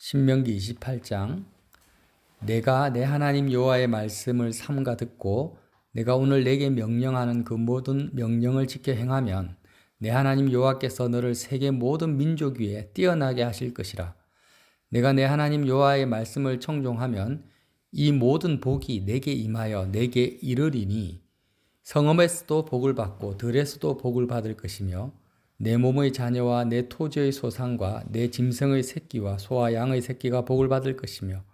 신명기 28장. 내가 내 하나님 여호와의 말씀을 삼가 듣고 내가 오늘 내게 명령하는 그 모든 명령을 지켜 행하면 내 하나님 여호와께서 너를 세계 모든 민족 위에 뛰어나게 하실 것이라. 내가 내 하나님 여호와의 말씀을 청종하면 이 모든 복이 내게 임하여 내게 이르리니 성읍에서도 복을 받고 들에서도 복을 받을 것이며 내 몸의 자녀와 내 토지의 소산과 내 짐승의 새끼와 소와 양의 새끼가 복을 받을 것이며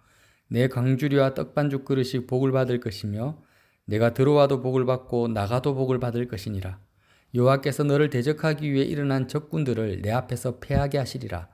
내 광주리와 떡반죽 그릇이 복을 받을 것이며 내가 들어와도 복을 받고 나가도 복을 받을 것이니라. 여호와께서 너를 대적하기 위해 일어난 적군들을 내 앞에서 패하게 하시리라.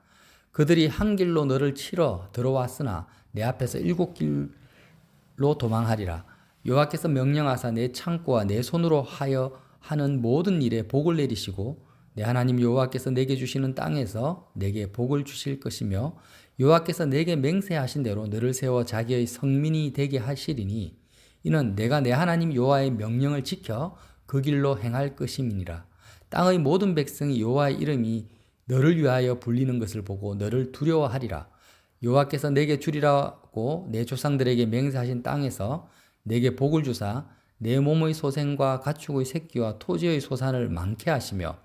그들이 한 길로 너를 치러 들어왔으나 내 앞에서 7길로 도망하리라. 여호와께서 명령하사 내 창고와 내 손으로 하여 하는 모든 일에 복을 내리시고 내 하나님 여호와께서 내게 주시는 땅에서 내게 복을 주실 것이며 여호와께서 내게 맹세하신 대로 너를 세워 자기의 성민이 되게 하시리니 이는 내가 내 하나님 여호와의 명령을 지켜 그 길로 행할 것임이니라. 땅의 모든 백성이 여호와의 이름이 너를 위하여 불리는 것을 보고 너를 두려워하리라. 여호와께서 내게 주리라고 내 조상들에게 맹세하신 땅에서 내게 복을 주사 내 몸의 소생과 가축의 새끼와 토지의 소산을 많게 하시며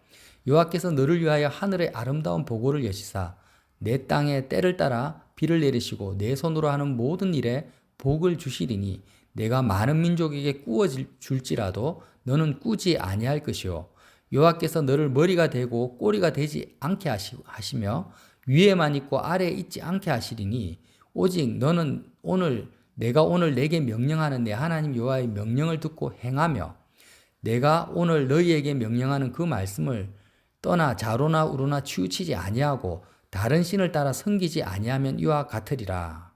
여호와께서 너를 위하여 하늘의 아름다운 보고를 여시사 내 땅에 때를 따라 비를 내리시고 내 손으로 하는 모든 일에 복을 주시리니 내가 많은 민족에게 꾸어 줄지라도 너는 꾸지 아니할 것이요 여호와께서 너를 머리가 되고 꼬리가 되지 않게 하시며 위에만 있고 아래에 있지 않게 하시리니 오직 너는 내가 오늘 내게 명령하는 내 하나님 여호와의 명령을 듣고 행하며 내가 오늘 너희에게 명령하는 그 말씀을 떠나 좌로나 우로나 치우치지 아니하고 다른 신을 따라 섬기지 아니하면 이와 같으리라.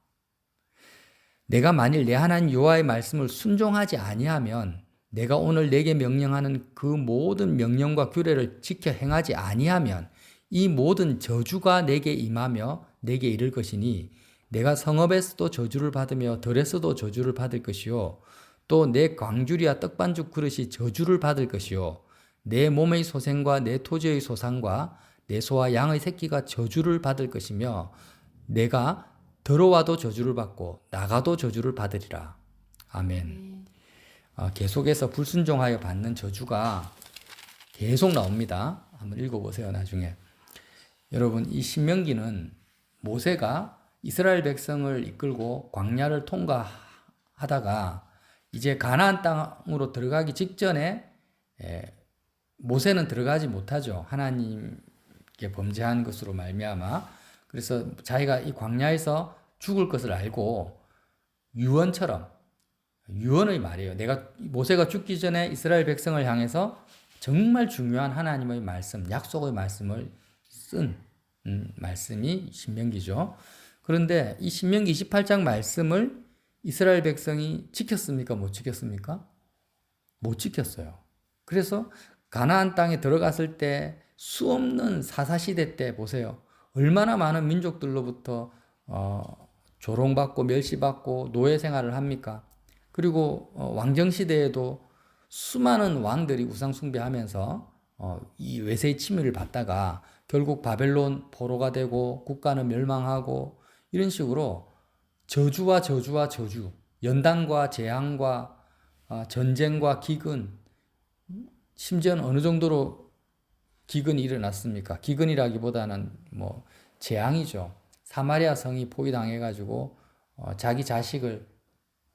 내가 만일 내 하나님 여호와의 말씀을 순종하지 아니하면 내가 오늘 내게 명령하는 그 모든 명령과 규례를 지켜 행하지 아니하면 이 모든 저주가 내게 임하며 내게 이를 것이니 내가 성읍에서도 저주를 받으며 들에서도 저주를 받을 것이요 또 내 광주리와 떡반죽 그릇이 저주를 받을 것이요 내 몸의 소생과 내 토지의 소산과 내 소와 양의 새끼가 저주를 받을 것이며 내가 들어와도 저주를 받고 나가도 저주를 받으리라. 아멘. 계속해서 불순종하여 받는 저주가 계속 나옵니다. 한번 읽어보세요. 나중에. 여러분, 이 신명기는 모세가 이스라엘 백성을 이끌고 광야를 통과하다가 이제 가나안 땅으로 들어가기 직전에 모세는 들어가지 못하죠. 하나님께 범죄한 것으로 말미암아. 그래서 자기가 이 광야에서 죽을 것을 알고 유언의 말이에요. 모세가 죽기 전에 이스라엘 백성을 향해서 정말 중요한 하나님의 말씀, 약속의 말씀을 쓴 말씀이 신명기죠. 그런데 이 신명기 28장 말씀을 이스라엘 백성이 지켰습니까? 못 지켰습니까? 못 지켰어요. 그래서 가나안 땅에 들어갔을 때 수없는 사사시대 때 보세요. 얼마나 많은 민족들로부터 조롱받고 멸시받고 노예 생활을 합니까? 그리고 왕정시대에도 수많은 왕들이 우상숭배하면서 이 외세의 침입을 받다가 결국 바벨론 포로가 되고 국가는 멸망하고 이런 식으로 저주와 저주, 연단과 재앙과 전쟁과 기근, 심지어는 어느 정도로 기근이 일어났습니까? 기근이라기보다는 재앙이죠. 사마리아 성이 포위당해가지고 자기 자식을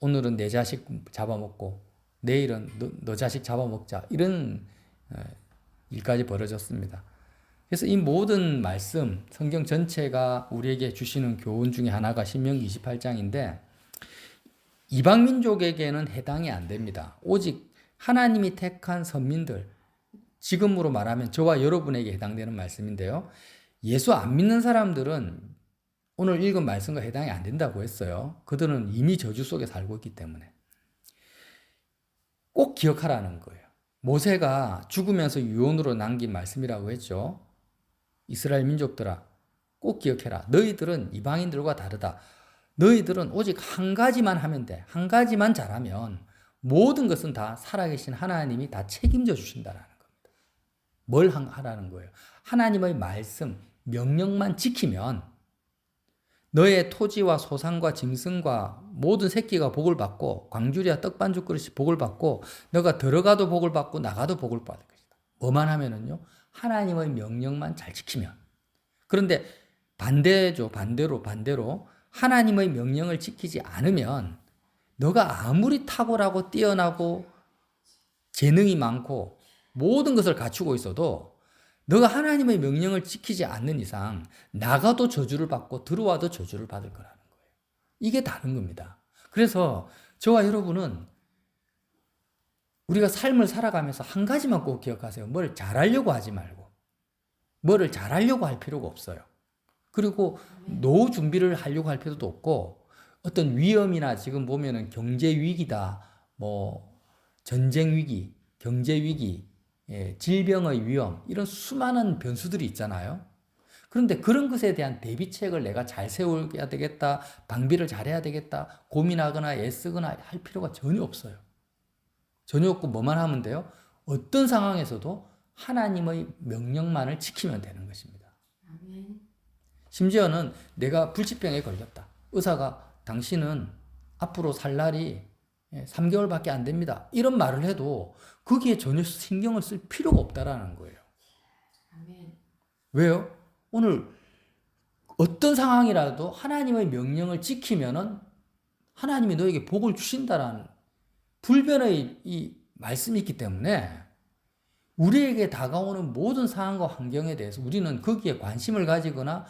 오늘은 내 자식 잡아먹고 내일은 너 자식 잡아먹자 이런 일까지 벌어졌습니다. 그래서 이 모든 말씀, 성경 전체가 우리에게 주시는 교훈 중에 하나가 신명기 28장인데 이방 민족에게는 해당이 안 됩니다. 오직 하나님이 택한 선민들, 지금으로 말하면 저와 여러분에게 해당되는 말씀인데요. 예수 안 믿는 사람들은 오늘 읽은 말씀과 해당이 안 된다고 했어요. 그들은 이미 저주 속에 살고 있기 때문에. 꼭 기억하라는 거예요. 모세가 죽으면서 유언으로 남긴 말씀이라고 했죠. 이스라엘 민족들아, 꼭 기억해라. 너희들은 이방인들과 다르다. 너희들은 오직 한 가지만 하면 돼. 한 가지만 잘하면 모든 것은 다 살아계신 하나님이 다 책임져 주신다라는 겁니다. 뭘 하라는 거예요? 하나님의 말씀, 명령만 지키면 너의 토지와 소산과 짐승과 모든 새끼가 복을 받고 광주리와 떡반죽 그릇이 복을 받고 너가 들어가도 복을 받고 나가도 복을 받을 것이다. 뭐만 하면은요. 하나님의 명령만 잘 지키면. 그런데 반대로 하나님의 명령을 지키지 않으면 너가 아무리 탁월하고 뛰어나고 재능이 많고 모든 것을 갖추고 있어도 너가 하나님의 명령을 지키지 않는 이상 나가도 저주를 받고 들어와도 저주를 받을 거라는 거예요. 이게 다른 겁니다. 그래서 저와 여러분은 우리가 삶을 살아가면서 한 가지만 꼭 기억하세요. 뭘 잘하려고 하지 말고 뭐를 잘하려고 할 필요가 없어요. 그리고 노후 준비를 하려고 할 필요도 없고 어떤 위험이나 지금 보면은 경제 위기다, 뭐 전쟁 위기, 경제 위기, 질병의 위험 이런 수많은 변수들이 있잖아요. 그런데 그런 것에 대한 대비책을 내가 잘 세워야 되겠다, 방비를 잘해야 되겠다, 고민하거나 애쓰거나 할 필요가 전혀 없어요. 전혀 없고 뭐만 하면 돼요? 어떤 상황에서도 하나님의 명령만을 지키면 되는 것입니다. 심지어는 내가 불치병에 걸렸다. 의사가 당신은 앞으로 살 날이 3개월밖에 안 됩니다. 이런 말을 해도 거기에 전혀 신경을 쓸 필요가 없다라는 거예요. 왜요? 오늘 어떤 상황이라도 하나님의 명령을 지키면은 하나님이 너에게 복을 주신다라는 불변의 이 말씀이 있기 때문에 우리에게 다가오는 모든 상황과 환경에 대해서 우리는 거기에 관심을 가지거나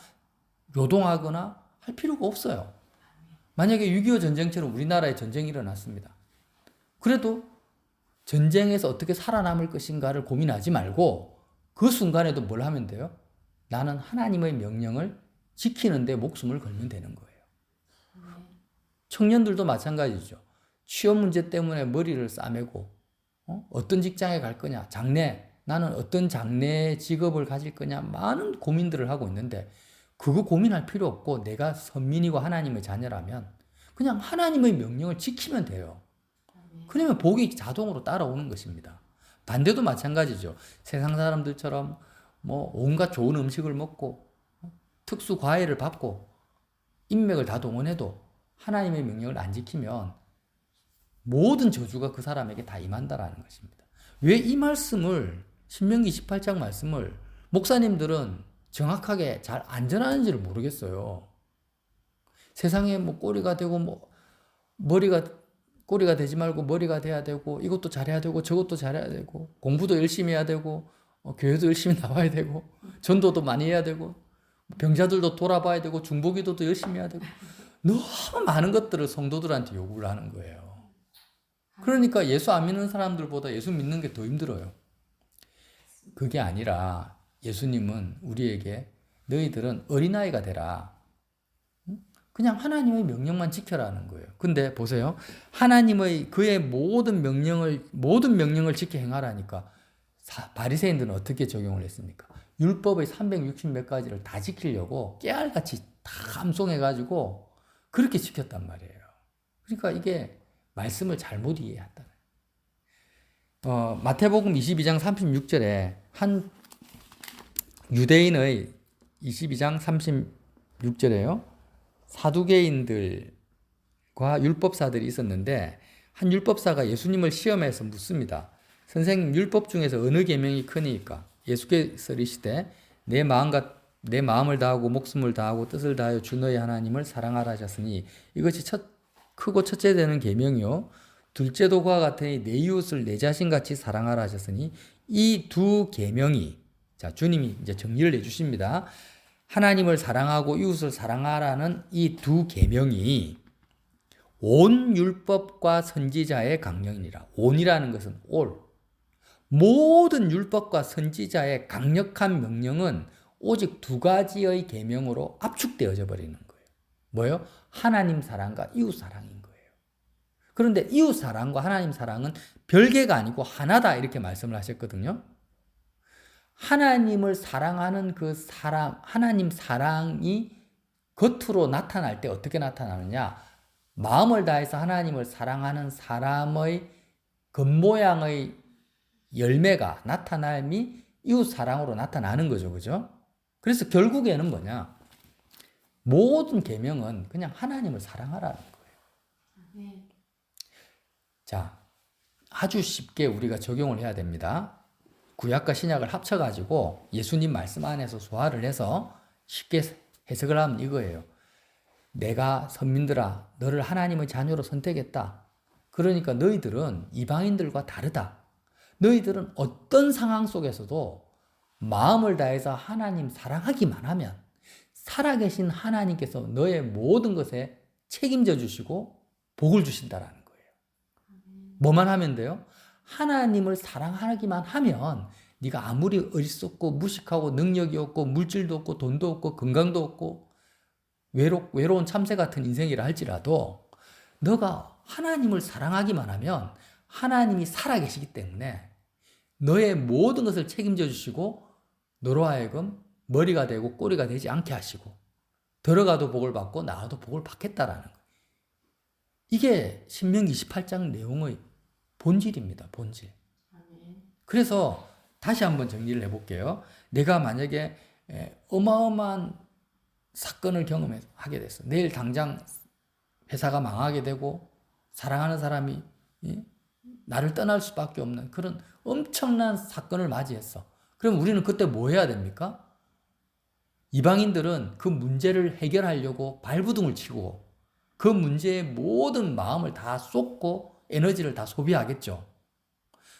요동하거나 할 필요가 없어요. 만약에 6.25 전쟁처럼 우리나라에 전쟁이 일어났습니다. 그래도 전쟁에서 어떻게 살아남을 것인가를 고민하지 말고 그 순간에도 뭘 하면 돼요? 나는 하나님의 명령을 지키는 데 목숨을 걸면 되는 거예요. 청년들도 마찬가지죠. 취업 문제 때문에 머리를 싸매고 어떤 직장에 갈 거냐, 장래, 나는 어떤 장래 직업을 가질 거냐 많은 고민들을 하고 있는데 그거 고민할 필요 없고 내가 선민이고 하나님의 자녀라면 그냥 하나님의 명령을 지키면 돼요. 그러면 복이 자동으로 따라오는 것입니다. 반대도 마찬가지죠. 세상 사람들처럼 뭐 온갖 좋은 음식을 먹고 특수 과외를 받고 인맥을 다 동원해도 하나님의 명령을 안 지키면 모든 저주가 그 사람에게 다 임한다라는 것입니다. 왜 이 말씀을 신명기 28장 말씀을 목사님들은 정확하게 잘 안 전하는지를 모르겠어요. 세상에 뭐 꼬리가 되고 뭐 꼬리가 되지 말고 머리가 돼야 되고 이것도 잘해야 되고 저것도 잘해야 되고 공부도 열심히 해야 되고 교회도 열심히 나와야 되고 전도도 많이 해야 되고 병자들도 돌아봐야 되고 중보기도도 열심히 해야 되고 너무 많은 것들을 성도들한테 요구를 하는 거예요. 그러니까 예수 안 믿는 사람들보다 예수 믿는 게 더 힘들어요. 그게 아니라 예수님은 우리에게 너희들은 어린아이가 되라. 그냥 하나님의 명령만 지켜라는 거예요. 근데 보세요. 하나님의 그의 모든 명령을 지켜 행하라니까 바리새인들은 어떻게 적용을 했습니까? 율법의 360 몇 가지를 다 지키려고 깨알같이 다 암송해가지고 그렇게 지켰단 말이에요. 그러니까 이게 말씀을 잘못 이해했다. 마태복음 22장 36절에 한 유대인의 22장 36절에요. 사두개인들과 율법사들이 있었는데 한 율법사가 예수님을 시험해서 묻습니다. 선생님, 율법 중에서 어느 계명이 크니까? 예수께서 이르시되 내 마음을 다하고 목숨을 다하고 뜻을 다하여 주 너의 하나님을 사랑하라 하셨으니 이것이 크고 첫째 되는 계명이요 둘째도 그와 같으니 내 이웃을 내 자신같이 사랑하라 하셨으니 이 두 계명이 자 주님이 이제 정리를 해주십니다. 하나님을 사랑하고 이웃을 사랑하라는 이 두 계명이 온 율법과 선지자의 강령이니라. 온이라는 것은 올. 모든 율법과 선지자의 강력한 명령은 오직 두 가지의 계명으로 압축되어져 버리는 거예요. 뭐요? 하나님 사랑과 이웃 사랑인 거예요. 그런데 이웃 사랑과 하나님 사랑은 별개가 아니고 하나다 이렇게 말씀을 하셨거든요. 하나님을 사랑하는 그 사랑, 하나님 사랑이 겉으로 나타날 때 어떻게 나타나느냐? 마음을 다해서 하나님을 사랑하는 사람의 겉모양의 열매가 나타남이 이웃 사랑으로 나타나는 거죠. 그죠? 그래서 결국에는 뭐냐? 모든 계명은 그냥 하나님을 사랑하라는 거예요. 자, 아주 쉽게 우리가 적용을 해야 됩니다. 구약과 신약을 합쳐가지고 예수님 말씀 안에서 소화를 해서 쉽게 해석을 하면 이거예요. 내가 선민들아 너를 하나님의 자녀로 선택했다. 그러니까 너희들은 이방인들과 다르다. 너희들은 어떤 상황 속에서도 마음을 다해서 하나님 사랑하기만 하면 살아계신 하나님께서 너의 모든 것에 책임져 주시고 복을 주신다라는 거예요. 뭐만 하면 돼요? 하나님을 사랑하기만 하면 네가 아무리 어리석고 무식하고 능력이 없고 물질도 없고 돈도 없고 건강도 없고 외로운 참새 같은 인생이라 할지라도 너가 하나님을 사랑하기만 하면 하나님이 살아계시기 때문에 너의 모든 것을 책임져 주시고 너로 하여금 머리가 되고 꼬리가 되지 않게 하시고 들어가도 복을 받고 나와도 복을 받겠다라는 거예요. 이게 신명기 28장 내용의 본질입니다. 본질. 그래서 다시 한번 정리를 해볼게요. 내가 만약에 어마어마한 사건을 경험하게 됐어. 내일 당장 회사가 망하게 되고 사랑하는 사람이 나를 떠날 수밖에 없는 그런 엄청난 사건을 맞이했어. 그럼 우리는 그때 뭐 해야 됩니까? 이방인들은 그 문제를 해결하려고 발부둥을 치고 그 문제에 모든 마음을 다 쏟고 에너지를 다 소비하겠죠.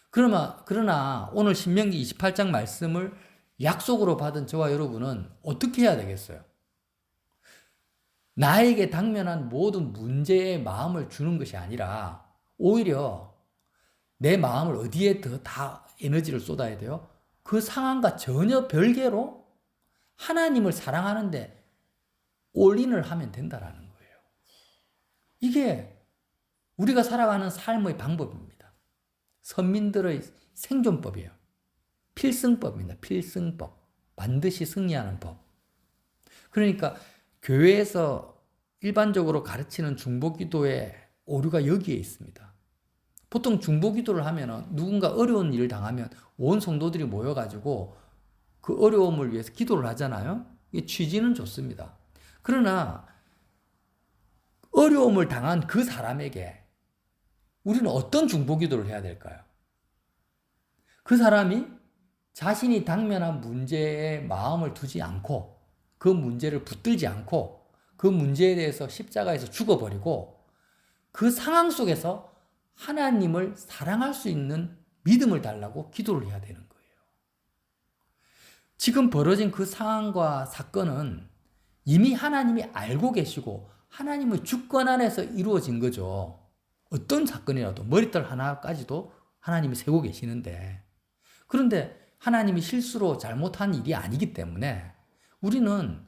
그러나 오늘 신명기 28장 말씀을 약속으로 받은 저와 여러분은 어떻게 해야 되겠어요? 나에게 당면한 모든 문제에 마음을 주는 것이 아니라 오히려 내 마음을 어디에 더 다 에너지를 쏟아야 돼요? 그 상황과 전혀 별개로 하나님을 사랑하는데 올인을 하면 된다라는 거예요. 이게 우리가 살아가는 삶의 방법입니다. 선민들의 생존법이에요. 필승법입니다. 필승법. 반드시 승리하는 법. 그러니까 교회에서 일반적으로 가르치는 중보기도의 오류가 여기에 있습니다. 보통 중보기도를 하면 누군가 어려운 일을 당하면 온 성도들이 모여가지고 그 어려움을 위해서 기도를 하잖아요. 이 취지는 좋습니다. 그러나 어려움을 당한 그 사람에게 우리는 어떤 중보기도를 해야 될까요? 그 사람이 자신이 당면한 문제에 마음을 두지 않고 그 문제를 붙들지 않고 그 문제에 대해서 십자가에서 죽어버리고 그 상황 속에서 하나님을 사랑할 수 있는 믿음을 달라고 기도를 해야 되는 거예요. 지금 벌어진 그 상황과 사건은 이미 하나님이 알고 계시고 하나님의 주권 안에서 이루어진 거죠. 어떤 사건이라도 머리털 하나까지도 하나님이 세고 계시는데 그런데 하나님이 실수로 잘못한 일이 아니기 때문에 우리는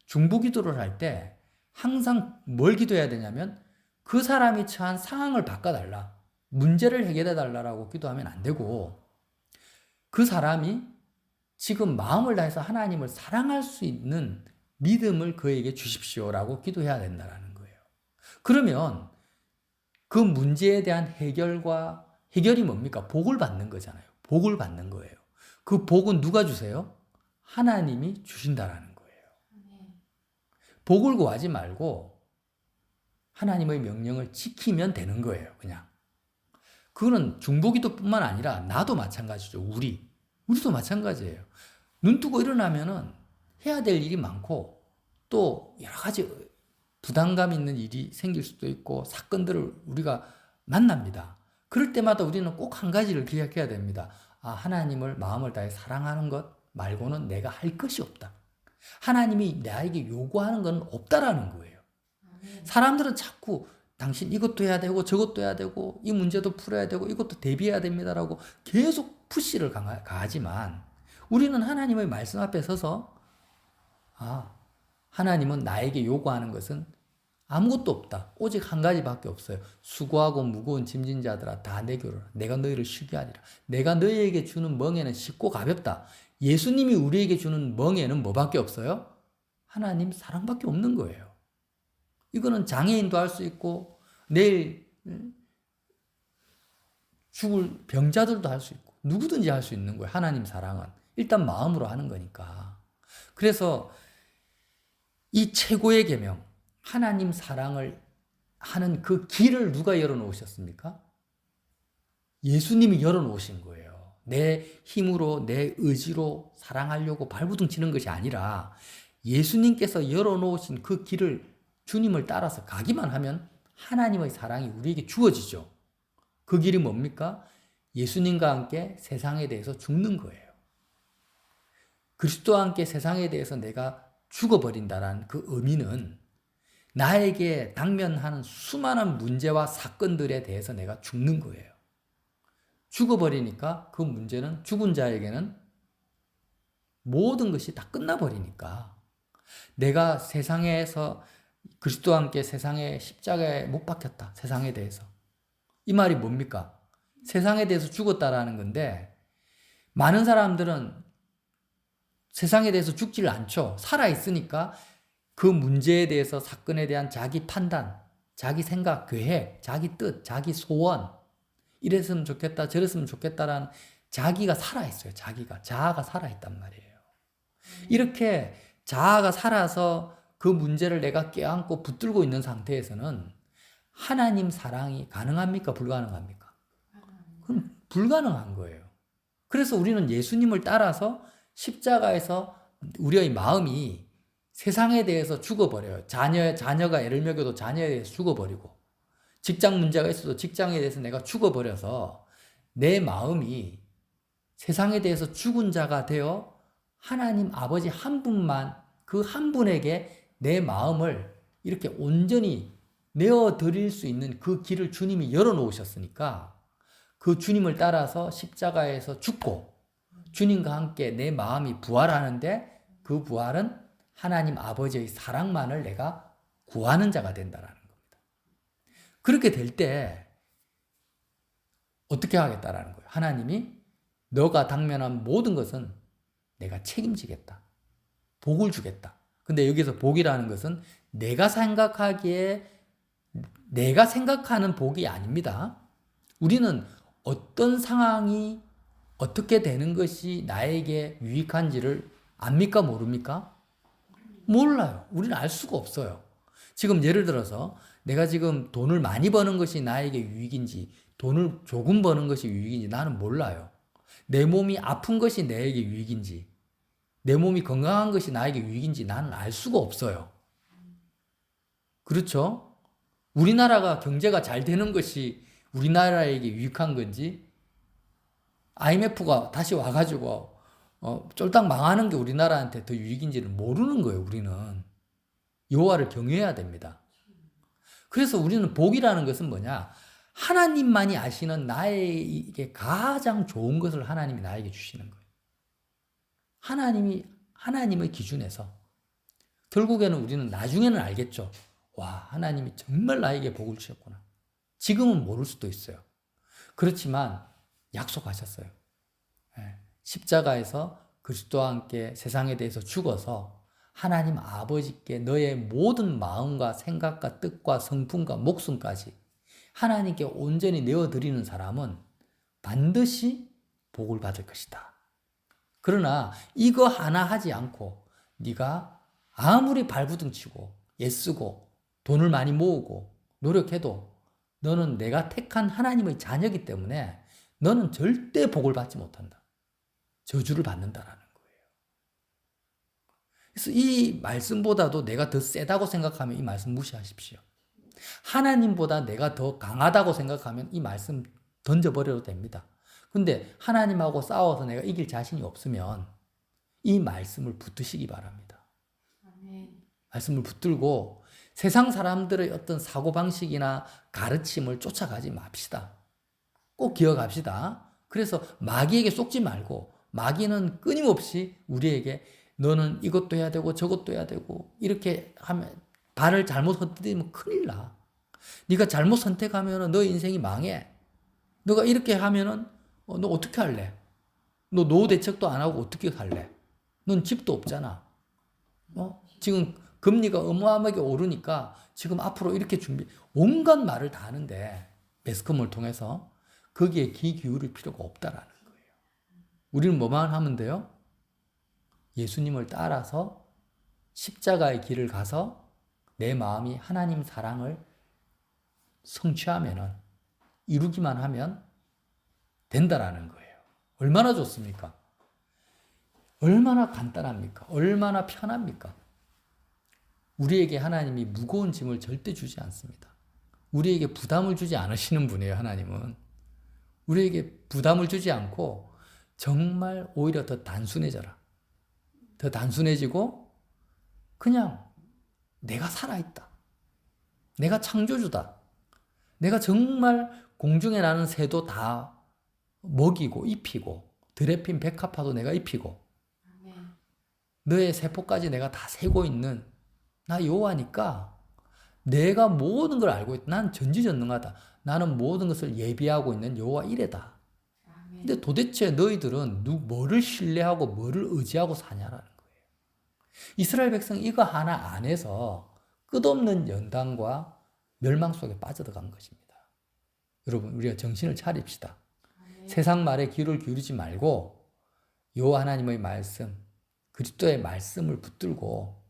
중보기도를 할 때 항상 뭘 기도해야 되냐면 그 사람이 처한 상황을 바꿔달라. 문제를 해결해달라고 기도하면 안 되고 그 사람이 지금 마음을 다해서 하나님을 사랑할 수 있는 믿음을 그에게 주십시오라고 기도해야 된다는 거예요. 그러면 그 문제에 대한 해결이 뭡니까? 복을 받는 거잖아요. 복을 받는 거예요. 그 복은 누가 주세요? 하나님이 주신다라는 거예요. 복을 구하지 말고 하나님의 명령을 지키면 되는 거예요. 그냥. 그거는 중보기도뿐만 아니라 나도 마찬가지죠. 우리도 마찬가지예요. 눈 뜨고 일어나면은 해야 될 일이 많고 또 여러 가지 부담감 있는 일이 생길 수도 있고 사건들을 우리가 만납니다. 그럴 때마다 우리는 꼭 한 가지를 기억해야 됩니다. 하나님을 마음을 다해 사랑하는 것 말고는 내가 할 것이 없다. 하나님이 나에게 요구하는 건 없다라는 거예요. 사람들은 자꾸 당신 이것도 해야 되고 저것도 해야 되고 이 문제도 풀어야 되고 이것도 대비해야 됩니다라고 계속 푸시를 가하지만 우리는 하나님의 말씀 앞에 서서 하나님은 나에게 요구하는 것은 아무것도 없다. 오직 한 가지밖에 없어요. 수고하고 무거운 짐진 자들아 다 내게로 오라. 내가 너희를 쉬게 하리라. 내가 너희에게 주는 멍에는 쉽고 가볍다. 예수님이 우리에게 주는 멍에는 뭐밖에 없어요? 하나님 사랑밖에 없는 거예요. 이거는 장애인도 할 수 있고 내일 죽을 병자들도 할 수 있고 누구든지 할 수 있는 거예요. 하나님 사랑은. 일단 마음으로 하는 거니까. 그래서 이 최고의 계명, 하나님 사랑을 하는 그 길을 누가 열어놓으셨습니까? 예수님이 열어놓으신 거예요. 내 힘으로, 내 의지로 사랑하려고 발부둥 치는 것이 아니라 예수님께서 열어놓으신 그 길을 주님을 따라서 가기만 하면 하나님의 사랑이 우리에게 주어지죠. 그 길이 뭡니까? 예수님과 함께 세상에 대해서 죽는 거예요. 그리스도와 함께 세상에 대해서 내가 죽어버린다는 그 의미는 나에게 당면하는 수많은 문제와 사건들에 대해서 내가 죽는 거예요. 죽어버리니까 그 문제는 죽은 자에게는 모든 것이 다 끝나버리니까 내가 세상에서 그리스도와 함께 세상의 십자가에 못 박혔다. 세상에 대해서. 이 말이 뭡니까? 세상에 대해서 죽었다라는 건데 많은 사람들은 세상에 대해서 죽지를 않죠. 살아있으니까 그 문제에 대해서 사건에 대한 자기 판단, 자기 생각, 계획, 자기 뜻, 자기 소원 이랬으면 좋겠다, 저랬으면 좋겠다라는 자기가 살아있어요. 자아가 살아있단 말이에요. 이렇게 자아가 살아서 그 문제를 내가 껴안고 붙들고 있는 상태에서는 하나님 사랑이 가능합니까? 불가능합니까? 그럼 불가능한 거예요. 그래서 우리는 예수님을 따라서 십자가에서 우리의 마음이 세상에 대해서 죽어버려요. 자녀가 애를 먹여도 자녀에 대해서 죽어버리고 직장 문제가 있어도 직장에 대해서 내가 죽어버려서 내 마음이 세상에 대해서 죽은 자가 되어 하나님 아버지 한 분만 그 한 분에게 내 마음을 이렇게 온전히 내어드릴 수 있는 그 길을 주님이 열어놓으셨으니까 그 주님을 따라서 십자가에서 죽고 주님과 함께 내 마음이 부활하는데 그 부활은 하나님 아버지의 사랑만을 내가 구하는 자가 된다라는 겁니다. 그렇게 될 때 어떻게 하겠다라는 거예요. 하나님이 너가 당면한 모든 것은 내가 책임지겠다. 복을 주겠다. 근데 여기서 복이라는 것은 내가 생각하기에 내가 생각하는 복이 아닙니다. 우리는 어떤 상황이 어떻게 되는 것이 나에게 유익한지를 압니까? 모릅니까? 몰라요. 우리는 알 수가 없어요. 지금 예를 들어서 내가 지금 돈을 많이 버는 것이 나에게 유익인지 돈을 조금 버는 것이 유익인지 나는 몰라요. 내 몸이 아픈 것이 나에게 유익인지 내 몸이 건강한 것이 나에게 유익인지 나는 알 수가 없어요. 그렇죠? 우리나라가 경제가 잘 되는 것이 우리나라에게 유익한 건지 IMF가 다시 와가지고 쫄딱 망하는 게 우리나라한테 더 유익인지는 모르는 거예요. 우리는 여호와를 경외해야 됩니다. 그래서 우리는 복이라는 것은 뭐냐? 하나님만이 아시는 나에게 가장 좋은 것을 하나님이 나에게 주시는 거예요. 하나님의 기준에서 결국에는 우리는 나중에는 알겠죠. 와, 하나님이 정말 나에게 복을 주셨구나. 지금은 모를 수도 있어요. 그렇지만 약속하셨어요. 십자가에서 그리스도와 함께 세상에 대해서 죽어서 하나님 아버지께 너의 모든 마음과 생각과 뜻과 성품과 목숨까지 하나님께 온전히 내어드리는 사람은 반드시 복을 받을 것이다. 그러나 이거 하나 하지 않고 네가 아무리 발부둥치고 애쓰고 돈을 많이 모으고 노력해도 너는 내가 택한 하나님의 자녀이기 때문에 너는 절대 복을 받지 못한다. 저주를 받는다라는 거예요. 그래서 이 말씀보다도 내가 더 세다고 생각하면 이 말씀 무시하십시오. 하나님보다 내가 더 강하다고 생각하면 이 말씀 던져버려도 됩니다. 근데 하나님하고 싸워서 내가 이길 자신이 없으면 이 말씀을 붙드시기 바랍니다. 말씀을 붙들고 세상 사람들의 어떤 사고방식이나 가르침을 쫓아가지 맙시다. 꼭 기억합시다. 그래서 마귀에게 속지 말고 마귀는 끊임없이 우리에게 너는 이것도 해야 되고 저것도 해야 되고 이렇게 하면 발을 잘못 헛디디면 큰일 나. 네가 잘못 선택하면 너 인생이 망해. 너가 이렇게 하면은 너 어떻게 할래? 너 노후 대책도 안 하고 어떻게 살래? 넌 집도 없잖아. 지금 금리가 어마어마하게 오르니까 지금 앞으로 이렇게 온갖 말을 다 하는데 매스컴을 통해서 거기에 귀 기울일 필요가 없다라는 거예요. 우리는 뭐만 하면 돼요? 예수님을 따라서 십자가의 길을 가서 내 마음이 하나님 사랑을 성취하면은, 이루기만 하면 된다라는 거예요. 얼마나 좋습니까? 얼마나 간단합니까? 얼마나 편합니까? 우리에게 하나님이 무거운 짐을 절대 주지 않습니다. 우리에게 부담을 주지 않으시는 분이에요, 하나님은. 우리에게 부담을 주지 않고 정말 오히려 더 단순해져라. 더 단순해지고 그냥 내가 살아있다. 내가 창조주다. 내가 정말 공중에 나는 새도 다 먹이고 입히고 드레핀 백합화도 내가 입히고 너의 세포까지 내가 다 세고 있는 나 여호와니까 내가 모든 걸 알고 있다. 난 전지전능하다. 나는 모든 것을 예비하고 있는 여호와 이레다. 근데 도대체 너희들은 뭐를 신뢰하고 뭐를 의지하고 사냐라는 거예요. 이스라엘 백성 이거 하나 안에서 끝없는 연단과 멸망 속에 빠져들어간 것입니다. 여러분, 우리가 정신을 차립시다. 세상 말에 귀를 기울이지 말고 여호와 하나님의 말씀, 그리스도의 말씀을 붙들고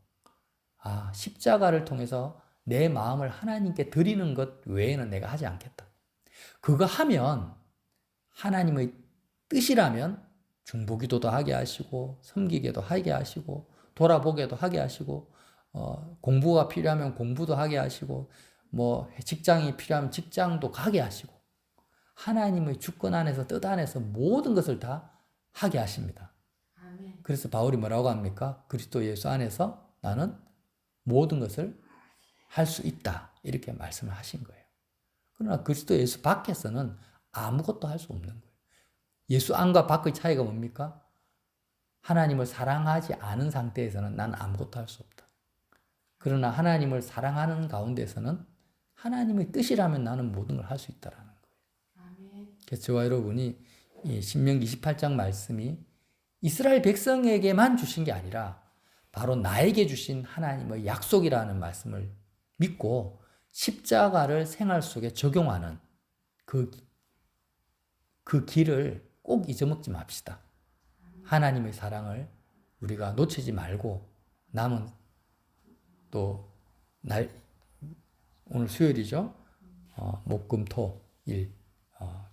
십자가를 통해서 내 마음을 하나님께 드리는 것 외에는 내가 하지 않겠다. 그거 하면 하나님의 뜻이라면 중보기도도 하게 하시고 섬기게도 하게 하시고 돌아보게도 하게 하시고 공부가 필요하면 공부도 하게 하시고 뭐 직장이 필요하면 직장도 가게 하시고 하나님의 주권 안에서 뜻 안에서 모든 것을 다 하게 하십니다. 아멘. 그래서 바울이 뭐라고 합니까? 그리스도 예수 안에서 나는 모든 것을 할 수 있다. 이렇게 말씀을 하신 거예요. 그러나 그리스도 예수 밖에서는 아무것도 할 수 없는 거예요. 예수 안과 밖의 차이가 뭡니까? 하나님을 사랑하지 않은 상태에서는 난 아무것도 할 수 없다. 그러나 하나님을 사랑하는 가운데서는 하나님의 뜻이라면 나는 모든 걸 할 수 있다라는 거예요. 아멘. 그래서 저와 여러분이 이 신명기 28장 말씀이 이스라엘 백성에게만 주신 게 아니라 바로 나에게 주신 하나님의 약속이라는 말씀을 믿고 십자가를 생활 속에 적용하는 그 길을 꼭 잊어먹지 맙시다. 하나님의 사랑을 우리가 놓치지 말고 남은 또 오늘 수요일이죠. 목금토일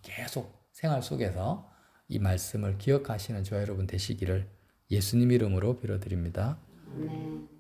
계속 생활 속에서 이 말씀을 기억하시는 저와 여러분 되시기를 예수님 이름으로 빌어드립니다. 아멘.